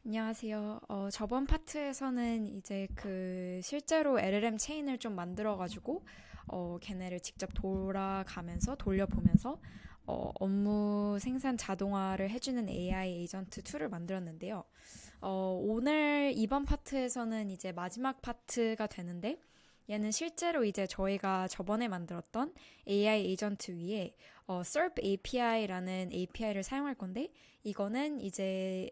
안녕하세요. 저번 파트에서는 이제 그 실제로 LLM 체인을 좀 만들어가지고 걔네를 직접 돌려보면서 업무 생산 자동화를 해주는 AI 에이전트 툴을 만들었는데요. 오늘 이번 파트에서는 이제 마지막 파트가 되는데 얘는 실제로 이제 저희가 저번에 만들었던 AI 에이전트 위에 SERP API라는 API를 사용할 건데 이거는 이제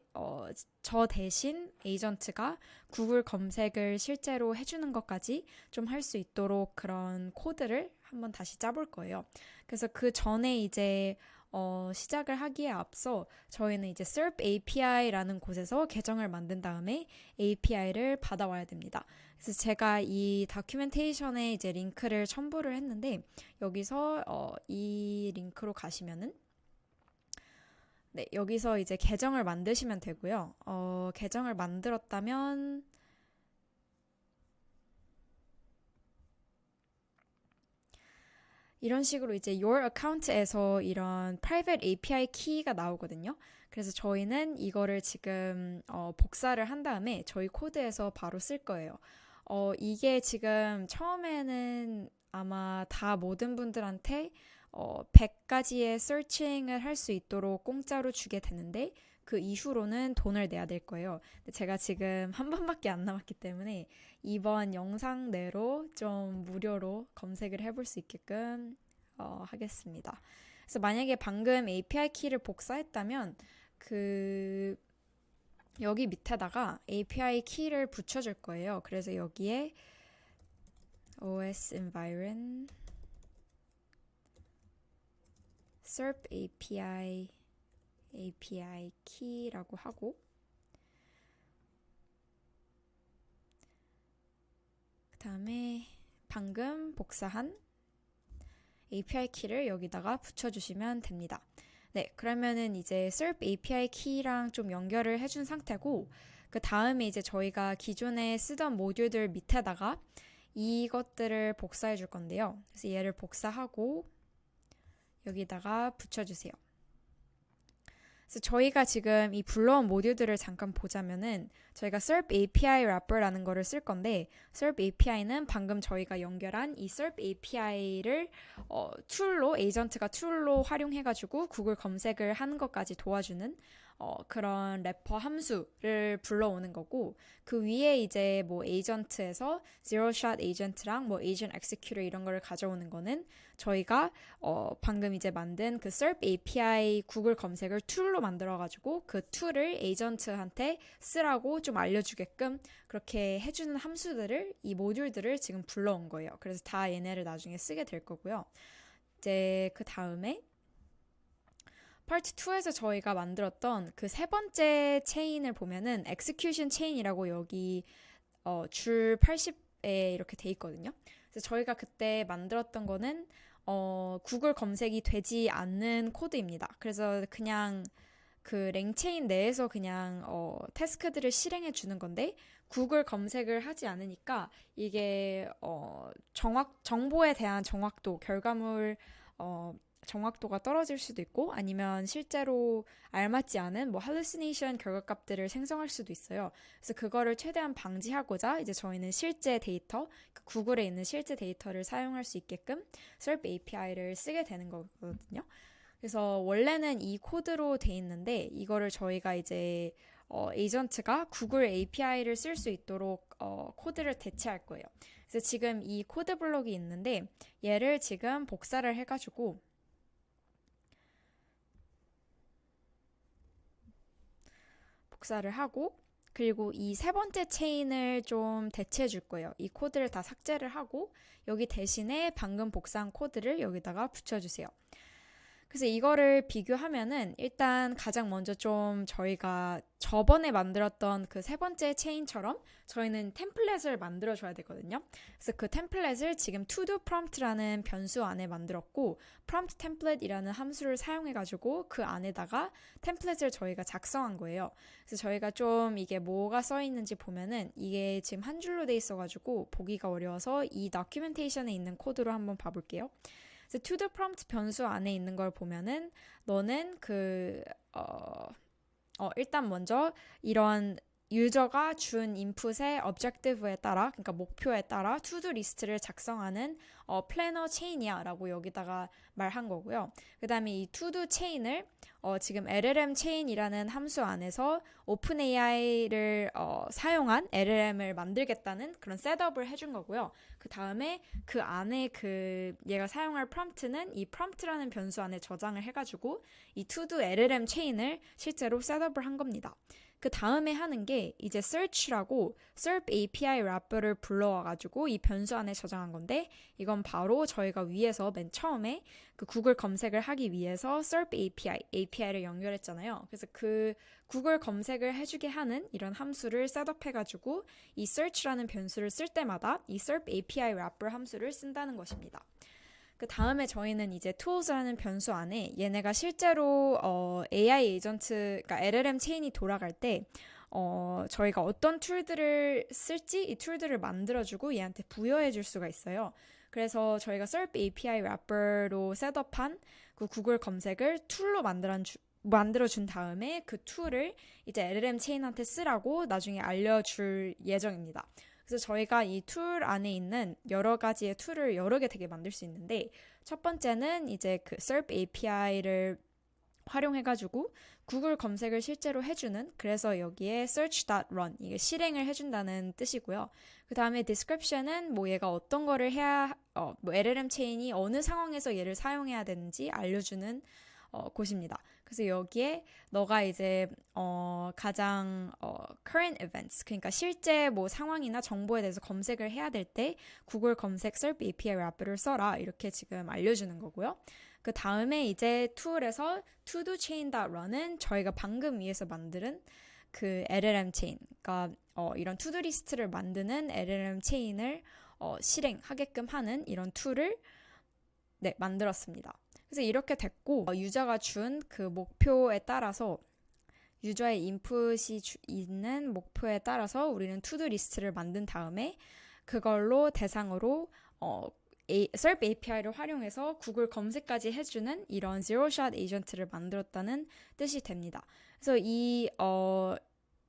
저 대신 에이전트가 구글 검색을 실제로 해주는 것까지 좀 할 수 있도록 그런 코드를 한번 다시 짜볼 거예요. 그래서 그 전에 이제 시작을 하기에 앞서 저희는 이제 SERP API라는 곳에서 계정을 만든 다음에 API를 받아와야 됩니다. 그래서 제가 이 다큐멘테이션에 이제 링크를 첨부를 했는데 여기서 이 링크로 가시면은 네, 여기서 이제 계정을 만드시면 되고요. 계정을 만들었다면 이런 식으로 이제 your account에서 이런 private API 키가 나오거든요. 그래서 저희는 이거를 지금 복사를 한 다음에 저희 코드에서 바로 쓸 거예요. 이게 지금 처음에는 아마 다 모든 분들한테 100가지의 서칭을 할 수 있도록 공짜로 주게 되는데 그 이후로는 돈을 내야 될 거예요. 근데 제가 지금 한 번밖에 안 남았기 때문에 이번 영상 내로 좀 무료로 검색을 해볼 수 있게끔 하겠습니다. 그래서 만약에 방금 API 키를 복사했다면 그 여기 밑에다가 API 키를 붙여줄 거예요. 그래서 여기에 OS Environ SERP API 키라고 하고 그 다음에 방금 복사한 API 키를 여기다가 붙여주시면 됩니다. 네, 그러면은 이제 SERP API 키랑 좀 연결을 해준 상태고 그 다음에 이제 저희가 기존에 쓰던 모듈들 밑에다가 이것들을 복사해 줄 건데요. 그래서 얘를 복사하고 여기다가 붙여주세요. 그래서 저희가 지금 이 불러온 모듈들을 잠깐 보자면은 저희가 SERP API wrapper라는 거를 쓸 건데 SERP API는 방금 저희가 연결한 이 SERP API를 툴로 에이전트가 툴로 활용해가지고 구글 검색을 하는 것까지 도와주는 그런 래퍼 함수를 불러오는 거고 그 위에 이제 뭐 에이전트에서 zero shot agent랑 뭐 agent executor 이런 거를 가져오는 거는 저희가 방금 이제 만든 그 SERP API 구글 검색을 툴로 만들어가지고 그 툴을 에이전트한테 쓰라고 좀 알려주게끔 그렇게 해주는 함수들을 이 모듈들을 지금 불러온 거예요. 그래서 다 얘네를 나중에 쓰게 될 거고요. 이제 그 다음에 파트 2에서 저희가 만들었던 그 세 번째 체인을 보면은 execution chain이라고 여기 줄 80에 이렇게 돼 있거든요. 그래서 저희가 그때 만들었던 거는 구글 검색이 되지 않는 코드입니다. 그래서 그냥 그 랭체인 내에서 그냥 태스크들을 실행해 주는 건데 구글 검색을 하지 않으니까 이게 정보에 대한 정확도, 결과물 어, 정확도가 떨어질 수도 있고 아니면 실제로 알맞지 않은 뭐 hallucination 결과값들을 생성할 수도 있어요. 그래서 그거를 최대한 방지하고자 이제 저희는 실제 데이터, 그 구글에 있는 실제 데이터를 사용할 수 있게끔 SERP API를 쓰게 되는 거거든요. 그래서 원래는 이 코드로 돼 있는데 이거를 저희가 이제 에이전트가 구글 API를 쓸 수 있도록 코드를 대체할 거예요. 그래서 지금 이 코드 블록이 있는데 얘를 지금 복사를 해가지고 복사를 하고 그리고 이 세 번째 체인을 좀 대체해 줄 거예요. 이 코드를 다 삭제를 하고 여기 대신에 방금 복사한 코드를 여기다가 붙여주세요. 그래서 이거를 비교하면은 일단 가장 먼저 좀 저희가 저번에 만들었던 그 세 번째 체인처럼 저희는 템플릿을 만들어줘야 되거든요. 그래서 그 템플릿을 지금 to-do prompt라는 변수 안에 만들었고 prompt template이라는 함수를 사용해가지고 그 안에다가 템플릿을 저희가 작성한 거예요. 그래서 저희가 좀 이게 뭐가 써 있는지 보면은 이게 지금 한 줄로 돼 있어가지고 보기가 어려워서 이 다큐멘테이션에 있는 코드로 한번 봐볼게요. 그래서 to the prompt 변수 안에 있는 걸 보면은 너는 일단 먼저 이런 유저가 준 인풋의 objective에 따라, 그러니까 목표에 따라 투두 리스트를 작성하는 플래너 체인이야 라고 여기다가 말한 거고요. 그 다음에 이 투두 체인을 지금 LLM 체인이라는 함수 안에서 오픈AI를 사용한 LLM을 만들겠다는 그런 셋업을 해준 거고요. 그 다음에 그 안에 얘가 사용할 프롬프트는 이 프롬프트라는 변수 안에 저장을 해가지고 이 투두 LLM 체인을 실제로 셋업을 한 겁니다. 그 다음에 하는 게 이제 search라고 SERP API 래퍼를 불러와가지고 이 변수 안에 저장한 건데, 이건 바로 저희가 위에서 맨 처음에 그 구글 검색을 하기 위해서 SERP API를 연결했잖아요. 그래서 그 구글 검색을 해주게 하는 이런 함수를 셋업해가지고 이 search라는 변수를 쓸 때마다 이 SERP API 래퍼 함수를 쓴다는 것입니다. 그 다음에 저희는 이제 tools라는 변수 안에 얘네가 실제로 AI 에이전트, 그러니까 LLM 체인이 돌아갈 때 저희가 어떤 툴들을 쓸지 이 툴들을 만들어주고 얘한테 부여해 줄 수가 있어요. 그래서 저희가 SERP API 래퍼로 셋업한 그 구글 검색을 툴로 만들어준 다음에 그 툴을 이제 LLM 체인한테 쓰라고 나중에 알려줄 예정입니다. 그래서 저희가 이 툴 안에 있는 여러 가지의 툴을 여러 개 되게 만들 수 있는데, 첫 번째는 이제 그 SERP API를 활용해가지고 구글 검색을 실제로 해주는, 그래서 여기에 search.run 이게 실행을 해준다는 뜻이고요. 그 다음에 description은 뭐 얘가 어떤 거를 해야 뭐 LLM 체인이 어느 상황에서 얘를 사용해야 되는지 알려주는 곳입니다. 그래서 여기에 너가 이제 가장 current events, 그러니까 실제 뭐 상황이나 정보에 대해서 검색을 해야 될 때 구글 검색 SERP API 래퍼를 써라 이렇게 지금 알려주는 거고요. 그 다음에 이제 툴에서 todochain.run은 저희가 방금 위에서 만든 그 LLM 체인, 그러니까 이런 투두 리스트를 만드는 LLM 체인을 실행하게끔 하는 이런 툴을 만들었습니다. 그래서 이렇게 됐고, 유저가 준 그 목표에 따라서, 유저의 인풋이 있는 목표에 따라서 우리는 투두 리스트를 만든 다음에 그걸로 대상으로 SERP API를 활용해서 구글 검색까지 해주는 이런 제로샷 에이전트를 만들었다는 뜻이 됩니다. 그래서 이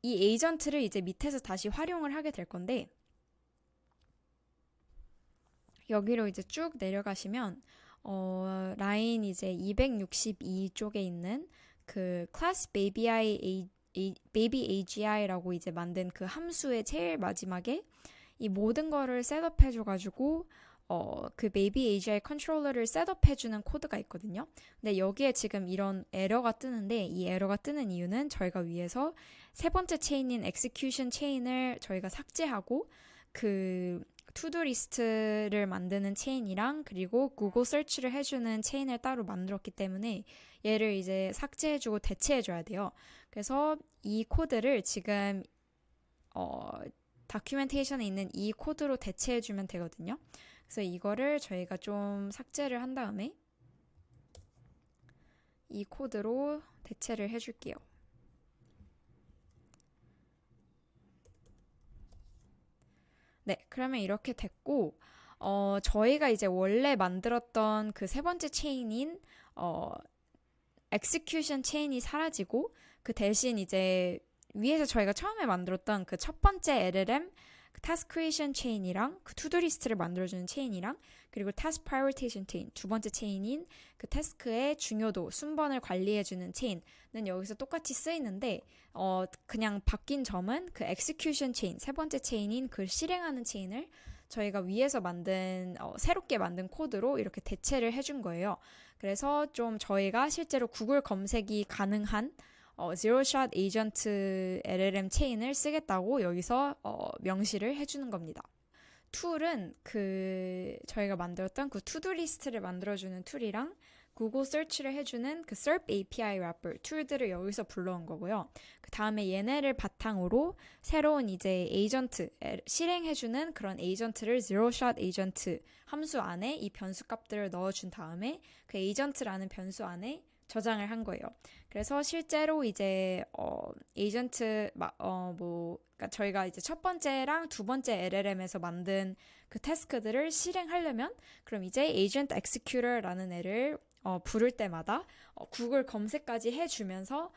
에이전트를 이제 밑에서 다시 활용을 하게 될 건데, 여기로 이제 쭉 내려가시면 라인 이제 262쪽에 있는 그 class baby AGI라고 이제 만든 그 함수의 제일 마지막에 이 모든 거를 셋업해줘가지고 그 baby AGI 컨트롤러를 셋업해주는 코드가 있거든요. 근데 여기에 지금 이런 에러가 뜨는데, 이 에러가 뜨는 이유는 저희가 위에서 세 번째 체인인 execution 체인을 저희가 삭제하고 그 투두 리스트를 만드는 체인이랑 그리고 구글 서치를 해주는 체인을 따로 만들었기 때문에 얘를 이제 삭제해주고 대체해줘야 돼요. 그래서 이 코드를 지금 다큐멘테이션에 있는 이 코드로 대체해주면 되거든요. 그래서 이거를 저희가 좀 삭제를 한 다음에 이 코드로 대체를 해줄게요. 네, 그러면 이렇게 됐고, 저희가 이제 원래 만들었던 그 세 번째 체인인, execution 체인이 사라지고, 그 대신 이제 위에서 저희가 처음에 만들었던 그 첫 번째 LLM, task creation 체인이랑 그 to-do 리스트를 만들어주는 체인이랑 그리고 task prioritization 체인, 두 번째 체인인 그 태스크의 중요도, 순번을 관리해주는 체인은 여기서 똑같이 쓰이는데 그냥 바뀐 점은 그 execution 체인, 세 번째 체인인 그 실행하는 체인을 저희가 위에서 새롭게 만든 코드로 이렇게 대체를 해준 거예요. 그래서 좀 저희가 실제로 구글 검색이 가능한 제로샷 에이전트 LLM 체인을 쓰겠다고 여기서 명시를 해주는 겁니다. 툴은 저희가 만들었던 그 투두 리스트를 만들어주는 툴이랑 구글 서치를 해주는 그 SERP API 래퍼 툴들을 여기서 불러온 거고요. 그 다음에 얘네를 바탕으로 새로운 이제 에이전트, 실행해주는 그런 에이전트를 제로샷 에이전트 함수 안에 이 변수 값들을 넣어준 다음에 그 에이전트라는 변수 안에 저장을 한 거예요. 그래서 실제로 이제 에이전트 그러니까 저희가 이제 첫 번째랑 두 번째 LLM에서 만든 그 태스크들을 실행하려면 그럼 이제 agent executor라는 애를 부를 때마다 구글 검색까지 해주면서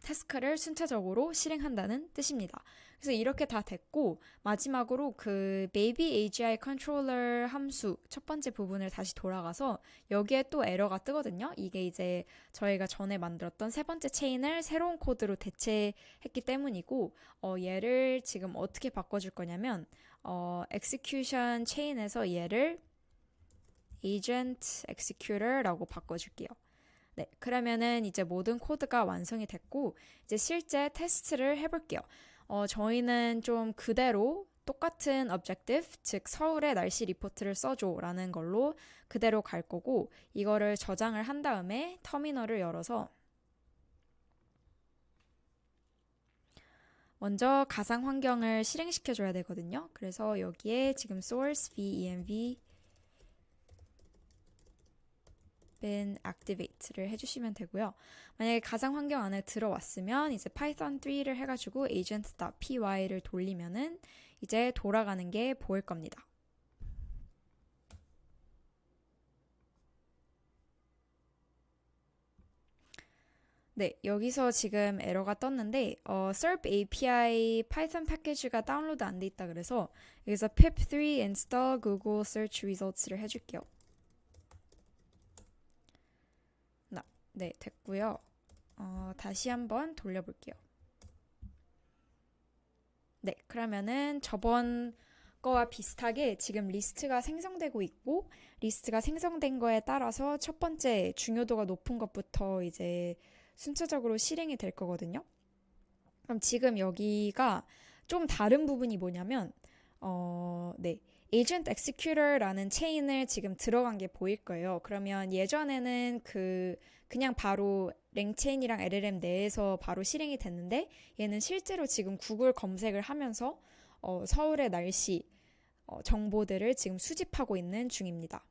태스크를 순차적으로 실행한다는 뜻입니다. 그래서 이렇게 다 됐고 마지막으로 그 maybe AGI controller 함수 첫 번째 부분을 다시 돌아가서 여기에 또 에러가 뜨거든요. 이게 이제 저희가 전에 만들었던 세 번째 체인을 새로운 코드로 대체했기 때문이고 얘를 지금 어떻게 바꿔줄 거냐면 execution 체인에서 얘를 agent executor라고 바꿔줄게요. 네, 그러면은 이제 모든 코드가 완성이 됐고 이제 실제 테스트를 해볼게요. 저희는 좀 그대로 똑같은 objective, 즉 서울의 날씨 리포트를 써줘 라는 걸로 그대로 갈 거고 이거를 저장을 한 다음에 터미널을 열어서 먼저 가상 환경을 실행시켜 줘야 되거든요. 그래서 여기에 지금 source venv bin activate를 해주시면 되고요. 만약에 가상 환경 안에 들어왔으면 이제 python 3를 해가지고 agent.py를 돌리면은 이제 돌아가는 게 보일 겁니다. 네, 여기서 지금 에러가 떴는데 SERP API 파이썬 패키지가 다운로드 안 돼 있다 그래서 여기서 pip3 install Google Search Results를 해줄게요. 네, 됐고요. 다시 한번 돌려볼게요. 네, 그러면은 저번 거와 비슷하게 지금 리스트가 생성되고 있고 리스트가 생성된 거에 따라서 첫 번째 중요도가 높은 것부터 이제 순차적으로 실행이 될 거거든요. 그럼 지금 여기가 좀 다른 부분이 뭐냐면 네. agent executor라는 체인을 지금 들어간 게 보일 거예요. 그러면 예전에는 그냥 바로 랭체인이랑 LLM 내에서 바로 실행이 됐는데 얘는 실제로 지금 구글 검색을 하면서 서울의 날씨 정보들을 지금 수집하고 있는 중입니다.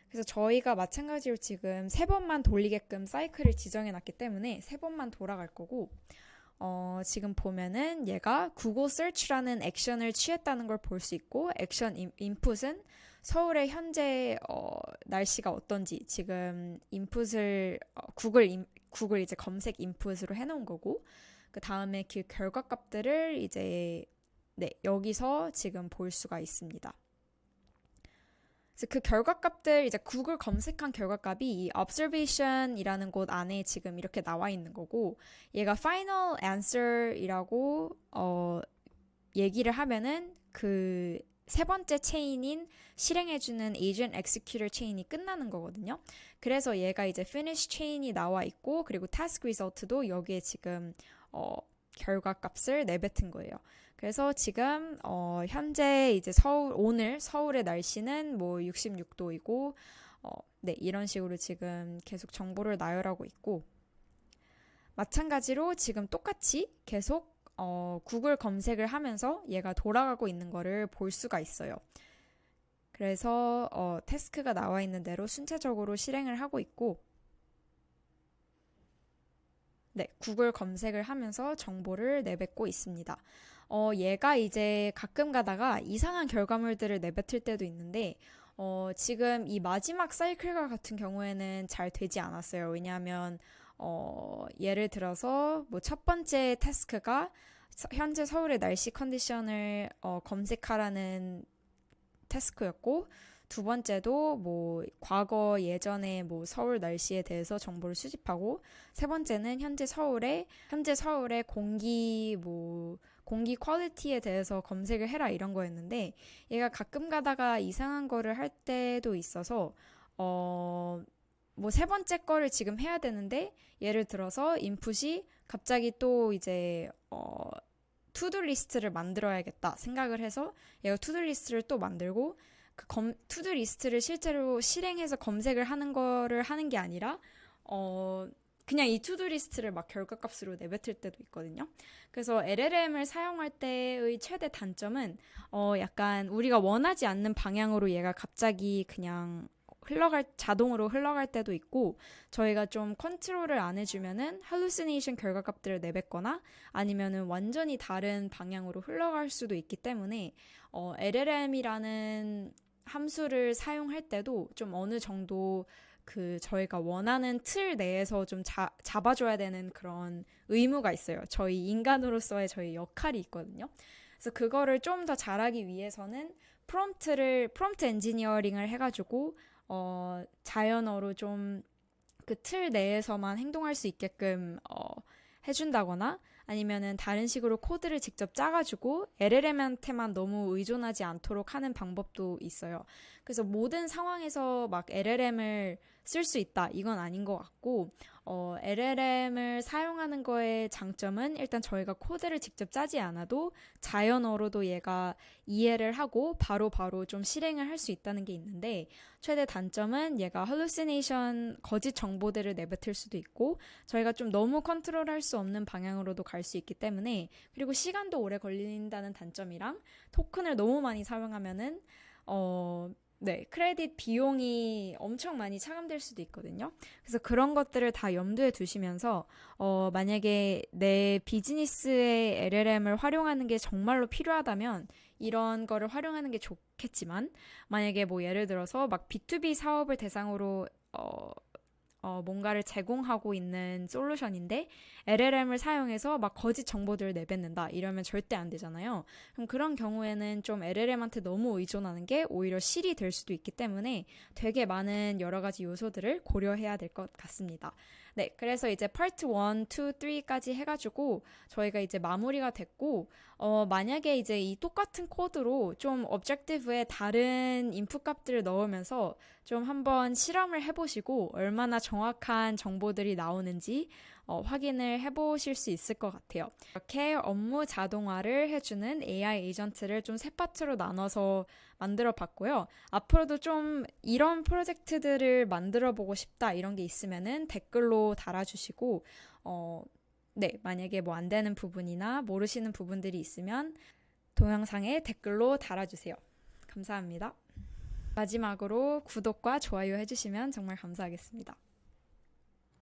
그래서 저희가 마찬가지로 지금 3번만 돌리게끔 사이클을 지정해 놨기 때문에 3번만 돌아갈 거고 지금 보면은 얘가 구글 서치라는 액션을 취했다는 걸 볼 수 있고 액션 인풋은 서울의 현재 날씨가 어떤지 지금 인풋을 구글 이제 검색 인풋으로 해놓은 거고 그 다음에 그 결과값들을 이제 네, 여기서 지금 볼 수가 있습니다. 그래서 그 결과값들 이제 구글 검색한 결과값이 이 observation이라는 곳 안에 지금 이렇게 나와 있는 거고 얘가 final answer이라고 얘기를 하면은 그 세 번째 체인인 실행해주는 agent executor 체인이 끝나는 거거든요. 그래서 얘가 이제 finish 체인이 나와 있고 그리고 task result도 여기에 지금 결과값을 내뱉은 거예요. 그래서 지금 현재 이제 오늘 서울의 날씨는 뭐 66도이고 네, 이런 식으로 지금 계속 정보를 나열하고 있고 마찬가지로 지금 똑같이 계속 구글 검색을 하면서 얘가 돌아가고 있는 거를 볼 수가 있어요. 그래서 태스크가 나와 있는 대로 순차적으로 실행을 하고 있고 네, 구글 검색을 하면서 정보를 내뱉고 있습니다. 얘가 이제 가끔 가다가 이상한 결과물들을 내뱉을 때도 있는데 지금 이 마지막 사이클과 같은 경우에는 잘 되지 않았어요. 왜냐하면 예를 들어서 뭐 첫 번째 태스크가 현재 서울의 날씨 컨디션을 검색하라는 태스크였고 두 번째도 뭐 과거 예전에 뭐 서울 날씨에 대해서 정보를 수집하고 세 번째는 현재 서울의 공기 퀄리티에 대해서 검색을 해라 이런 거였는데 얘가 가끔 가다가 이상한 거를 할 때도 있어서 뭐 세 번째 거를 지금 해야 되는데 예를 들어서 인풋이 갑자기 또 이제 투두 리스트를 만들어야겠다 생각을 해서 얘가 투두 리스트를 또 만들고 그 투두 리스트를 실제로 실행해서 검색을 하는 거를 하는 게 아니라 그냥 이 투두 리스트를 막 결과값으로 내뱉을 때도 있거든요. 그래서 LLM을 사용할 때의 최대 단점은 약간 우리가 원하지 않는 방향으로 얘가 갑자기 그냥 자동으로 흘러갈 때도 있고 저희가 좀 컨트롤을 안 해주면은 hallucination 결과값들을 내뱉거나 아니면은 완전히 다른 방향으로 흘러갈 수도 있기 때문에 LLM이라는 함수를 사용할 때도 좀 어느 정도 그 저희가 원하는 틀 내에서 좀 잡아줘야 되는 그런 의무가 있어요. 저희 인간으로서의 저희 역할이 있거든요. 그래서 그거를 좀 더 잘하기 위해서는 프롬프트 엔지니어링을 해가지고 자연어로 좀 그 틀 내에서만 행동할 수 있게끔 해준다거나 아니면은 다른 식으로 코드를 직접 짜가지고 LLM한테만 너무 의존하지 않도록 하는 방법도 있어요. 그래서 모든 상황에서 막 LLM을 쓸 수 있다. 이건 아닌 것 같고, LLM을 사용하는 거의 장점은 일단 저희가 코드를 직접 짜지 않아도 자연어로도 얘가 이해를 하고 바로바로 좀 실행을 할 수 있다는 게 있는데, 최대 단점은 얘가 hallucination, 거짓 정보들을 내뱉을 수도 있고, 저희가 좀 너무 컨트롤할 수 없는 방향으로도 갈 수 있기 때문에, 그리고 시간도 오래 걸린다는 단점이랑 토큰을 너무 많이 사용하면은 네, 크레딧 비용이 엄청 많이 차감될 수도 있거든요. 그래서 그런 것들을 다 염두에 두시면서, 만약에 내 비즈니스의 LLM을 활용하는 게 정말로 필요하다면, 이런 거를 활용하는 게 좋겠지만, 만약에 뭐 예를 들어서 막 B2B 사업을 대상으로, 뭔가를 제공하고 있는 솔루션인데 LLM을 사용해서 막 거짓 정보들을 내뱉는다 이러면 절대 안 되잖아요. 그럼 그런 경우에는 좀 LLM한테 너무 의존하는 게 오히려 실이 될 수도 있기 때문에 되게 많은 여러 가지 요소들을 고려해야 될 것 같습니다. 네, 그래서 이제 파트 1, 2, 3까지 해가지고 저희가 이제 마무리가 됐고 만약에 이제 이 똑같은 코드로 좀 objective에 다른 인풋 값들을 넣으면서 좀 한번 실험을 해보시고 얼마나 정확한 정보들이 나오는지 확인을 해보실 수 있을 것 같아요. 이렇게 업무 자동화를 해주는 AI 에이전트를 좀 세 파트로 나눠서 만들어 봤고요. 앞으로도 좀 이런 프로젝트들을 만들어 보고 싶다 이런 게 있으면은 댓글로 달아주시고 네, 만약에 뭐 안 되는 부분이나 모르시는 부분들이 있으면 동영상에 댓글로 달아주세요. 감사합니다. 마지막으로 구독과 좋아요 해주시면 정말 감사하겠습니다.